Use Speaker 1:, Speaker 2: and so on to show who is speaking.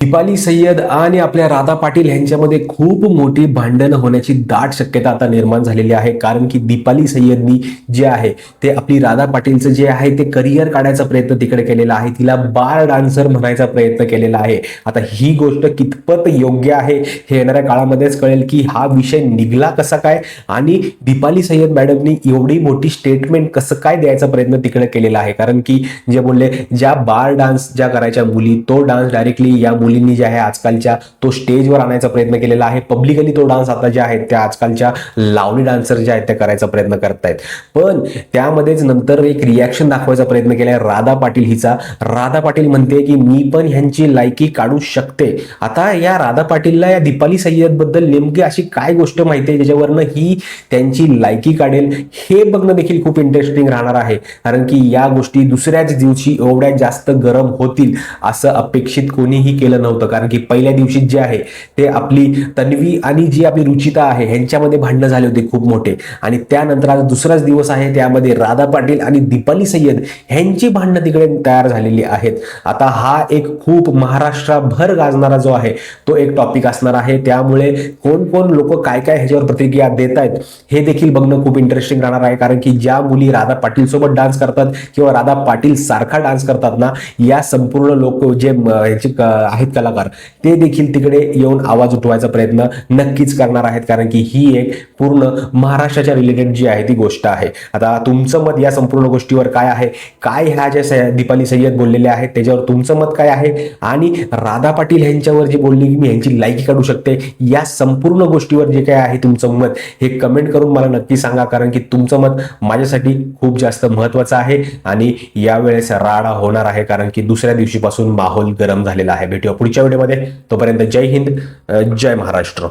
Speaker 1: दीपाली सय्यद आणि आपल्या राधा पाटील यांच्यामध्ये खूप मोठी भांडणं होण्याची दाट शक्यता आता निर्माण झालेली आहे. कारण की दीपाली सय्यदनी जे आहे ते आपली राधा पाटीलचं जे आहे ते करिअर काढायचा प्रयत्न तिकडे केलेला आहे, तिला बार डान्सर म्हणायचा प्रयत्न केलेला आहे. आता ही गोष्ट कितपत योग्य आहे हे येणाऱ्या काळामध्येच कळेल की हा विषय निघला कसा काय आणि दीपाली सय्यद मॅडमनी एवढी मोठी स्टेटमेंट कसं काय द्यायचा प्रयत्न तिकडे केलेला आहे. कारण की जे बोलले ज्या बार डान्स ज्या करायच्या मुली, तो डान्स डायरेक्टली या मुलींनी जे आहे आजकालच्या तो स्टेजवर आणायचा प्रयत्न केलेला आहे. पब्लिकली तो डान्स आता जे आहेत त्या आजकालच्या लावणी डान्सर जे आहेत त्या करायचा प्रयत्न करतायत. पण त्यामध्येच नंतर एक रिॲक्शन दाखवायचा प्रयत्न केलाय राधा पाटील हिचा. राधा पाटील म्हणते की मी पण ह्यांची लायकी काढू शकते. आता या राधा पाटीलला या दीपाली सय्यद बद्दल नेमकी अशी काय गोष्ट माहिती आहे ज्याच्यावरनं ही त्यांची लायकी काढेल हे बघणं देखील खूप इंटरेस्टिंग राहणार आहे. कारण की या गोष्टी दुसऱ्याच दिवशी एवढ्या जास्त गरम होतील असं अपेक्षित कोणीही केलं नव्हतं. कारण की पहिल्या दिवशी जे आहे ते आपली तन्वी आणि जी आपली रुचिता आहे ह्यांच्यामध्ये भांडणं झाले होते खूप मोठे, आणि त्यानंतर आज दुसराच दिवस आहे त्यामध्ये राधा पाटील आणि दीपाली सय्यद ह्यांची भांडणं तिकडे तयार झालेली आहेत. आता हा एक खूप महाराष्ट्रभर गाजणारा जो आहे तो एक टॉपिक असणार आहे. त्यामुळे कोण कोण लोक काय काय ह्याच्यावर प्रतिक्रिया देत आहेत हे देखील बघणं खूप इंटरेस्टिंग राहणार आहे. कारण की ज्या मुली राधा पाटील सोबत डान्स करतात किंवा राधा पाटील सारखा डान्स करतात ना, या संपूर्ण लोक जे आहेत कलाकार ते देखील तिकडे येऊन आवाज उठवायचा प्रयत्न नक्कीच करणार आहेत. कारण की ही एक पूर्ण महाराष्ट्राच्या रिलेटेड जी आहे ती गोष्ट आहे. आता तुमचं मत या संपूर्ण गोष्टीवर काय आहे, काय ह्या ज्या दीपाली सय्यद बोललेले आहेत त्याच्यावर तुमचं मत काय आहे, आणि राधा पाटील यांच्यावर जे बोलली की मी यांची लायकी काढू शकते या संपूर्ण गोष्टीवर जे काय आहे तुमचं मत हे कमेंट करून मला नक्की सांगा. कारण की तुमचं मत माझ्यासाठी खूप जास्त महत्वाचं आहे आणि यावेळेस राडा होणार आहे. कारण की दुसऱ्या दिवशीपासून माहोल गरम झालेला आहे. भेटूया पुढच्या व्हिडिओमध्ये. तोपर्यंत जय हिंद, जय महाराष्ट्र.